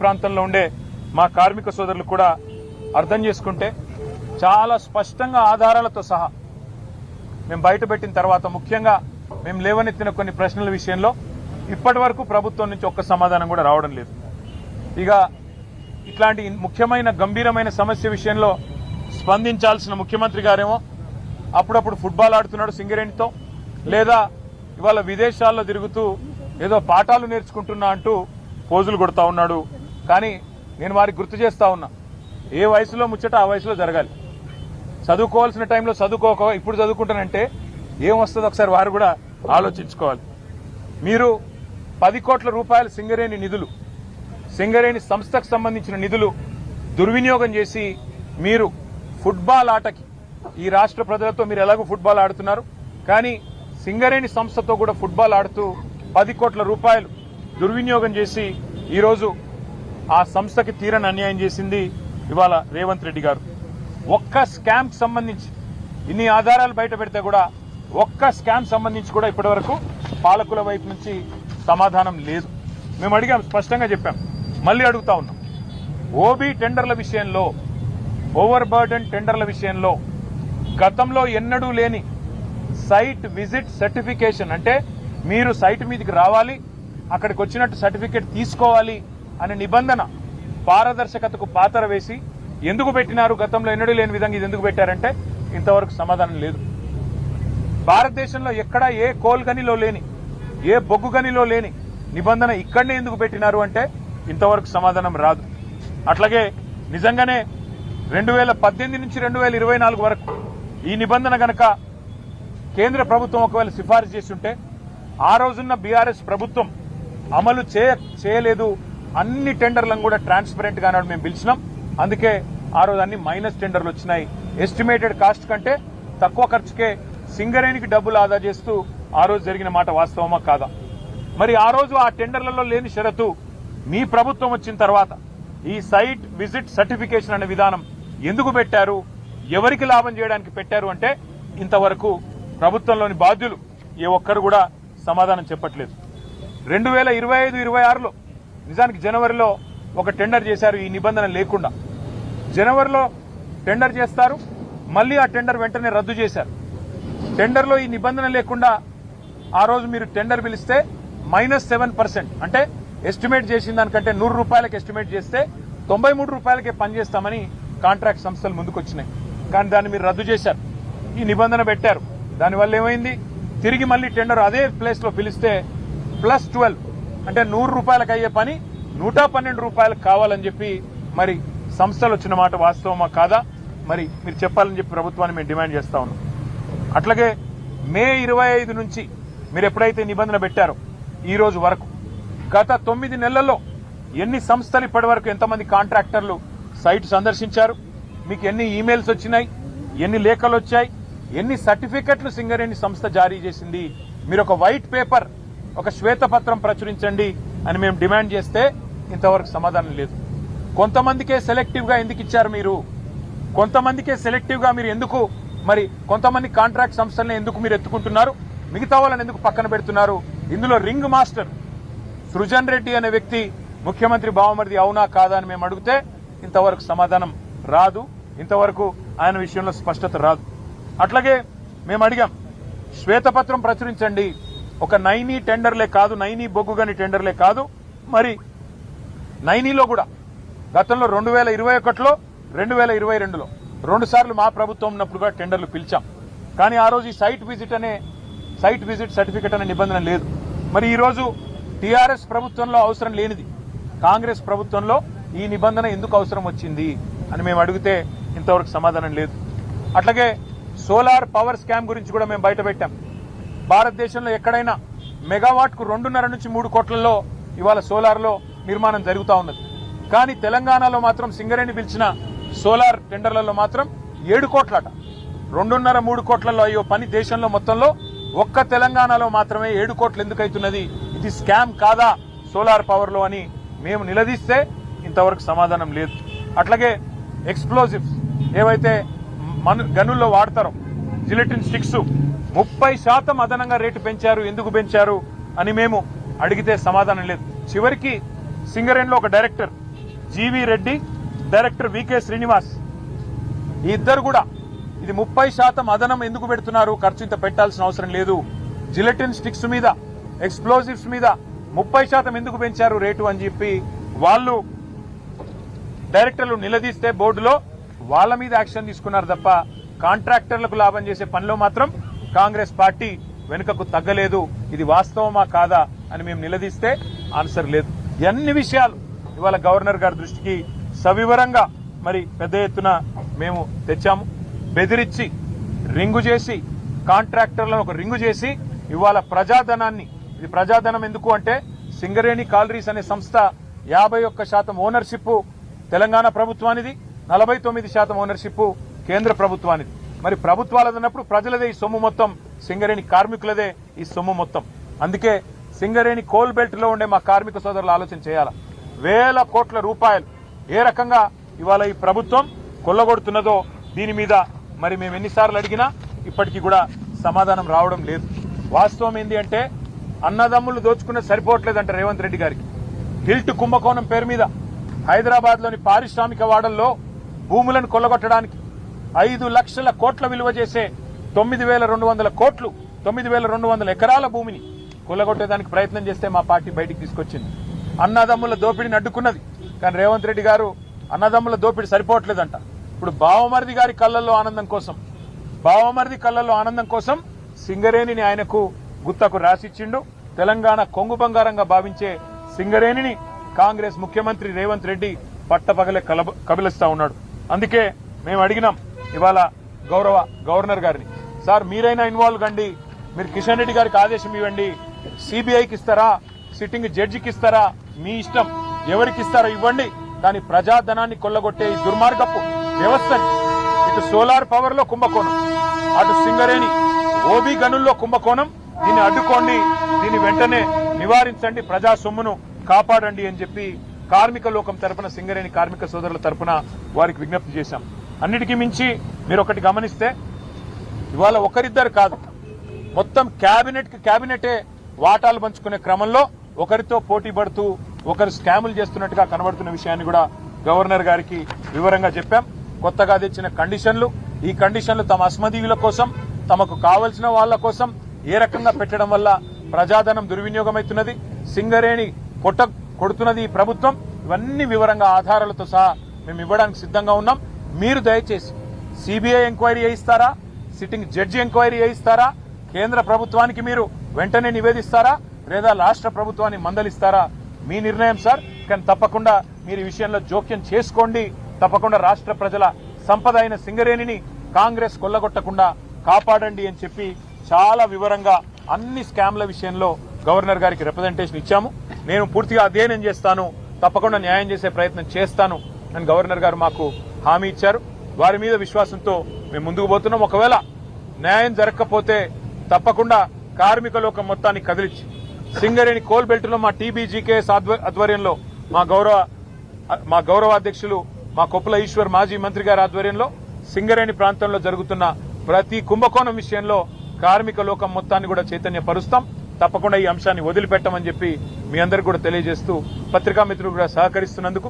ప్రాంతంలో ఉండే మా కార్మిక సోదరులు కూడా అర్థం చేసుకుంటే చాలా స్పష్టంగా ఆధారాలతో సహా మేము బయటపెట్టిన తర్వాత ముఖ్యంగా మేము లేవనెత్తిన కొన్ని ప్రశ్నల విషయంలో ఇప్పటి వరకు ప్రభుత్వం నుంచి ఒక్క సమాధానం కూడా రావడం లేదు. ఇక ఇట్లాంటి ముఖ్యమైన గంభీరమైన సమస్య విషయంలో స్పందించాల్సిన ముఖ్యమంత్రి గారేమో అప్పుడప్పుడు ఫుట్బాల్ ఆడుతున్నాడు సింగరేణితో, లేదా ఇవాళ విదేశాల్లో తిరుగుతూ ఏదో పాఠాలు నేర్చుకుంటున్నా అంటూ పోజులు కొడతా ఉన్నాడు. కానీ నేను వారికి గుర్తు చేస్తా ఉన్నా, ఏ వయసులో ముచ్చట ఆ వయసులో జరగాలి. చదువుకోవాల్సిన టైంలో చదువుకోక ఇప్పుడు చదువుకుంటానంటే ఏం వస్తుందో ఒకసారి వారు కూడా ఆలోచించుకోవాలి. మీరు 10 కోట్ల రూపాయల సింగరేణి నిధులు, సింగరేణి సంస్థకు సంబంధించిన నిధులు దుర్వినియోగం చేసి మీరు ఫుట్బాల్ ఆటకి ఈ రాష్ట్ర ప్రజలతో మీరు ఎలాగో ఫుట్బాల్ ఆడుతున్నారు, కానీ సింగరేణి సంస్థతో కూడా ఫుట్బాల్ ఆడుతూ 10 కోట్ల రూపాయలు దుర్వినియోగం చేసి ఈరోజు ఆ సంస్థకి తీరని అన్యాయం చేసింది ఇవాళ రేవంత్ రెడ్డి గారు. ఒక్క స్కామ్ సంబంధించి ఇన్ని ఆధారాలు బయట పెడితే కూడా ఒక్క స్కామ్ సంబంధించి కూడా ఇప్పటివరకు పాలకుల వైపు నుంచి సమాధానం లేదు. మేము అడిగాం, స్పష్టంగా చెప్పాం, మళ్ళీ అడుగుతా ఉన్నాం. ఓబీ టెండర్ల విషయంలో, ఓవర్ బర్డెన్ టెండర్ల విషయంలో గతంలో ఎన్నడూ లేని సైట్ విజిట్ సర్టిఫికేషన్, అంటే మీరు సైట్ మీదకి రావాలి, అక్కడికి వచ్చినట్టు సర్టిఫికేట్ తీసుకోవాలి అనే నిబంధన పారదర్శకతకు పాతర వేసి ఎందుకు పెట్టినారు? గతంలో ఎన్నడూ లేని విధంగా ఇది ఎందుకు పెట్టారంటే ఇంతవరకు సమాధానం లేదు. భారతదేశంలో ఎక్కడా ఏ కోల్ గనిలో లేని, ఏ బొగ్గు గనిలో లేని నిబంధన ఇక్కడనే ఎందుకు పెట్టినారు అంటే ఇంతవరకు సమాధానం రాదు. అట్లాగే నిజంగానే 2018 నుంచి 2024 వరకు ఈ నిబంధన గనక కేంద్ర ప్రభుత్వం ఒకవేళ సిఫారసు చేస్తుంటే ఆ రోజున్న బీఆర్ఎస్ ప్రభుత్వం అమలు చేయలేదు. అన్ని టెండర్లను కూడా ట్రాన్స్పరెంట్ గా మేము పిలిచినాం. అందుకే ఆ రోజు అన్ని మైనస్ టెండర్లు వచ్చినాయి. ఎస్టిమేటెడ్ కాస్ట్ కంటే తక్కువ ఖర్చుకే సింగరేణికి డబ్బులు ఆదా చేస్తూ ఆ రోజు జరిగిన మాట వాస్తవమా కాదా? మరి ఆ రోజు ఆ టెండర్లలో లేని షరతు మీ ప్రభుత్వం వచ్చిన తర్వాత ఈ సైట్ విజిట్ సర్టిఫికేషన్ అనే విధానం ఎందుకు పెట్టారు, ఎవరికి లాభం చేయడానికి పెట్టారు అంటే ఇంతవరకు ప్రభుత్వంలోని బాధ్యులు ఏ ఒక్కరు కూడా సమాధానం చెప్పట్లేదు. 2025-26లో నిజానికి జనవరిలో ఒక టెండర్ చేశారు ఈ నిబంధన లేకుండా. జనవరిలో టెండర్ చేస్తారు, మళ్ళీ ఆ టెండర్ వెంటనే రద్దు చేశారు. టెండర్లో ఈ నిబంధన లేకుండా ఆ రోజు మీరు టెండర్ పిలిస్తే -7%, అంటే ఎస్టిమేట్ చేసిన దానికంటే 100 రూపాయలకు ఎస్టిమేట్ చేస్తే 93 రూపాయలకే పనిచేస్తామని కాంట్రాక్ట్ సంస్థలు ముందుకొచ్చినాయి. కానీ దాన్ని మీరు రద్దు చేశారు, ఈ నిబంధన పెట్టారు. దానివల్ల ఏమైంది? తిరిగి మళ్ళీ టెండర్ అదే ప్లేస్లో పిలిస్తే +12, అంటే 100 రూపాయలకు అయ్యే పని 112 రూపాయలకు కావాలని చెప్పి మరి సంస్థలు వచ్చిన మాట వాస్తవమా కాదా? మరి మీరు చెప్పాలని చెప్పి ప్రభుత్వాన్ని మేము డిమాండ్ చేస్తా ఉన్నాం. అట్లాగే మే 25 నుంచి మీరు ఎప్పుడైతే నిబంధన పెట్టారో ఈ రోజు వరకు గత 9 నెలల్లో ఎన్ని సంస్థలు ఇప్పటి వరకు ఎంతమంది కాంట్రాక్టర్లు సైట్ సందర్శించారు, మీకు ఎన్ని ఈమెయిల్స్ వచ్చినాయి, ఎన్ని లేఖలు వచ్చాయి, ఎన్ని సర్టిఫికెట్లు సింగరేణి సంస్థ జారీ చేసింది? మీరు ఒక వైట్ పేపర్, ఒక శ్వేతపత్రం ప్రచురించండి అని మేము డిమాండ్ చేస్తే ఇంతవరకు సమాధానం లేదు. కొంతమందికే సెలెక్టివ్ గా ఎందుకు ఇచ్చారు మీరు? కొంతమందికే సెలెక్టివ్ గా మీరు ఎందుకు, మరి కొంతమంది కాంట్రాక్ట్ సంస్థలను ఎందుకు మీరు ఎత్తుకుంటున్నారు, మిగతా వాళ్ళని ఎందుకు పక్కన పెడుతున్నారు? ఇందులో రింగ్ మాస్టర్ సృజన్ రెడ్డి అనే వ్యక్తి ముఖ్యమంత్రి బావమరిది అవునా కాదా అని మేము అడిగితే ఇంతవరకు సమాధానం రాదు. ఇంతవరకు ఆయన విషయంలో స్పష్టత రాదు. అట్లాగే మేము అడిగాం, శ్వేతపత్రం ప్రచురించండి. ఒక నైనీ టెండర్లే కాదు, నైనీ బొగ్గుగని టెండర్లే కాదు, మరి నైనీలో కూడా గతంలో 2021లో 2022లో 2 సార్లు మా ప్రభుత్వం ఉన్నప్పుడు కూడా టెండర్లు పిలిచాం. కానీ ఆ రోజు ఈ సైట్ విజిట్ సర్టిఫికెట్ అనే నిబంధన లేదు. మరి ఈరోజు టీఆర్ఎస్ ప్రభుత్వంలో అవసరం లేనిది కాంగ్రెస్ ప్రభుత్వంలో ఈ నిబంధన ఎందుకు అవసరం వచ్చింది అని మేము అడిగితే ఇంతవరకు సమాధానం లేదు. అట్లాగే సోలార్ పవర్ స్కామ్ గురించి కూడా మేము బయటపెట్టాం. భారతదేశంలో ఎక్కడైనా మెగావాట్కు 2.5 నుంచి 3 కోట్లలో ఇవాళ సోలార్లో నిర్మాణం జరుగుతూ ఉన్నది. కానీ తెలంగాణలో మాత్రం సింగరేణి పిలిచిన సోలార్ టెండర్లలో మాత్రం 7 కోట్లట. 2.5-3 కోట్లలో అయ్యో పని దేశంలో మొత్తంలో ఒక్క తెలంగాణలో మాత్రమే 7 కోట్లు ఎందుకు అవుతున్నది? ఇది స్కామ్ కాదా సోలార్ పవర్లో అని మేము నిలదీస్తే ఇంతవరకు సమాధానం లేదు. అట్లాగే ఎక్స్ప్లోజివ్స్ ఏవైతే గనుల్లో వాడతారో, జిలెటిన్ స్టిక్స్ 30% అదనంగా రేటు పెంచారు, ఎందుకు పెంచారు అని మేము అడిగితే సమాధానం లేదు. చివరికి సింగరేణిలో ఒక డైరెక్టర్ జీవి రెడ్డి, డైరెక్టర్ వికే శ్రీనివాస్, ఈ ఇద్దరు కూడా ఇది 30% అదనం ఎందుకు పెడుతున్నారు, ఖర్చు ఇంత పెట్టాల్సిన అవసరం లేదు, జిలెటిన్ స్టిక్స్ మీద ఎక్స్ప్లోజివ్స్ మీద 30% ఎందుకు పెంచారు రేటు అని చెప్పి వాళ్ళు డైరెక్టర్లు నిలదీస్తే బోర్డులో వాళ్ళ మీద యాక్షన్ తీసుకున్నారు తప్ప కాంట్రాక్టర్లకు లాభం చేసే పనిలో మాత్రం కాంగ్రెస్ పార్టీ వెనుకకు తగ్గలేదు. ఇది వాస్తవమా కాదా అని మేము నిలదీస్తే ఆన్సర్ లేదు. అన్ని విషయాలు ఇవాళ గవర్నర్ గారి దృష్టికి సవివరంగా మరి పెద్ద ఎత్తున మేము తెచ్చాము. బెదిరించి రింగు చేసి కాంట్రాక్టర్లను ఒక రింగు చేసి ఇవాళ ప్రజాధనాన్ని, ఇది ప్రజాధనం ఎందుకు అంటే సింగరేణి కాలరీస్ అనే సంస్థ 51% ఓనర్షిప్ తెలంగాణ ప్రభుత్వానిది, 49% ఓనర్షిప్ కేంద్ర ప్రభుత్వానిది. మరి ప్రభుత్వాలది అన్నప్పుడు ప్రజలదే ఈ సొమ్ము మొత్తం, సింగరేణి కార్మికులదే ఈ సొమ్ము మొత్తం. అందుకే సింగరేణి కోల్ బెల్ట్ లో ఉండే మా కార్మిక సోదరులు ఆలోచన చేయాల. వేల కోట్ల రూపాయలు ఏ రకంగా ఇవాళ ఈ ప్రభుత్వం కొల్లగొడుతున్నదో దీని మీద మరి మేము ఎన్నిసార్లు అడిగినా ఇప్పటికీ కూడా సమాధానం రావడం లేదు. వాస్తవం ఏంటి అంటే అన్నదమ్ములు దోచుకున్నది సరిపోవట్లేదంట రేవంత్ రెడ్డి గారికి. హిల్ట్ కుంభకోణం పేరు మీద హైదరాబాద్ లోని పారిశ్రామిక వాడల్లో భూములను కొల్లగొట్టడానికి 5 లక్షల కోట్ల విలువ చేసే 9,200 కోట్లు, 9,200 ఎకరాల భూమిని కొల్లగొట్టేదానికి ప్రయత్నం చేస్తే మా పార్టీ బయటికి తీసుకొచ్చింది. అన్నదమ్ముల దోపిడిని అడ్డుకున్నది. కానీ రేవంత్ రెడ్డి గారు అన్నదమ్ముల దోపిడి సరిపోవట్లేదంట. ఇప్పుడు బావమరిది గారి కళ్ళల్లో ఆనందం కోసం, బావమరిది కళ్ళల్లో ఆనందం కోసం సింగరేణిని ఆయనకు గుత్తకు రాసిచ్చిండు. తెలంగాణ కొంగు బంగారంగా భావించే సింగరేణిని కాంగ్రెస్ ముఖ్యమంత్రి రేవంత్ రెడ్డి పట్టపగలే కబిలిస్తా ఉన్నాడు. అందుకే మేము అడిగినాం ఇవాళ గౌరవ గవర్నర్ గారిని, సార్ మీరైనా ఇన్వాల్వ్ కండి, మీరు కిషన్ రెడ్డి గారికి ఆదేశం ఇవ్వండి, సిబిఐకి ఇస్తారా, సిట్టింగ్ జడ్జికి ఇస్తారా, మీ ఇష్టం, ఎవరికి ఇస్తారో ఇవ్వండి, కానీ ప్రజాధనాన్ని కొల్లగొట్టే ఈ దుర్మార్గపు వ్యవస్థని, ఇటు సోలార్ పవర్ లో కుంభకోణం, అటు సింగరేణి ఓబీ గనుల్లో కుంభకోణం, దీన్ని అడ్డుకోండి, దీన్ని వెంటనే నివారించండి, ప్రజా సొమ్మును కాపాడండి అని చెప్పి కార్మిక లోకం తరపున, సింగరేణి కార్మిక సోదరుల తరపున వారికి విజ్ఞప్తి చేశాం. అన్నిటికీ మించి మీరు ఒకటి గమనిస్తే ఇవాళ ఒకరిద్దరు కాదు, మొత్తం క్యాబినెటే వాటాలు పంచుకునే క్రమంలో ఒకరితో పోటీ పడుతూ ఒకరు స్కాములు చేస్తున్నట్టుగా కనబడుతున్న విషయాన్ని కూడా గవర్నర్ గారికి వివరంగా చెప్పాం. కొత్తగా తెచ్చిన కండిషన్లు, ఈ కండిషన్లు తమ అస్మదీయుల కోసం, తమకు కావలసిన వాళ్ల కోసం ఏ రకంగా పెట్టడం వల్ల ప్రజాధనం దుర్వినియోగమవుతున్నది, సింగరేణి కొడుతున్నది ఈ ప్రభుత్వం, ఇవన్నీ వివరంగా ఆధారాలతో సహా మేము ఇవ్వడానికి సిద్ధంగా ఉన్నాం. మీరు దయచేసి సిబిఐ ఎంక్వైరీ చేయిస్తారా, సిట్టింగ్ జడ్జి ఎంక్వైరీ చేయిస్తారా, కేంద్ర ప్రభుత్వానికి మీరు వెంటనే నివేదిస్తారా, లేదా రాష్ట్ర ప్రభుత్వాన్ని మందలిస్తారా, మీ నిర్ణయం సార్. కానీ తప్పకుండా మీరు ఈ విషయంలో జోక్యం చేసుకోండి. తప్పకుండా రాష్ట్ర ప్రజల సంపద అయిన సింగరేణిని కాంగ్రెస్ కొల్లగొట్టకుండా కాపాడండి అని చెప్పి చాలా వివరంగా అన్ని స్కామ్ల విషయంలో గవర్నర్ గారికి రిప్రజెంటేషన్ ఇచ్చాము. నేను పూర్తిగా అధ్యయనం చేస్తాను, తప్పకుండా న్యాయం చేసే ప్రయత్నం చేస్తాను అని గవర్నర్ గారు మాకు హామీ ఇచ్చారు. వారి మీద విశ్వాసంతో మేము ముందుకు పోతున్నాం. ఒకవేళ న్యాయం జరగకపోతే తప్పకుండా కార్మిక లోకం మొత్తాన్ని కదిలించి సింగరేణి కోల్ బెల్ట్ లో మా టీబీజీకేఎస్ ఆధ్వర్యంలో మా గౌరవ అధ్యక్షులు మా కొప్పుల ఈశ్వర్ మాజీ మంత్రి గారి ఆధ్వర్యంలో సింగరేణి ప్రాంతంలో జరుగుతున్న ప్రతి కుంభకోణం విషయంలో కార్మిక లోకం మొత్తాన్ని కూడా చైతన్యపరుస్తాం. తప్పకుండా ఈ అంశాన్ని వదిలిపెట్టమని చెప్పి మీ అందరికీ కూడా తెలియజేస్తూ పత్రికా మిత్రులు కూడా సహకరిస్తున్నందుకు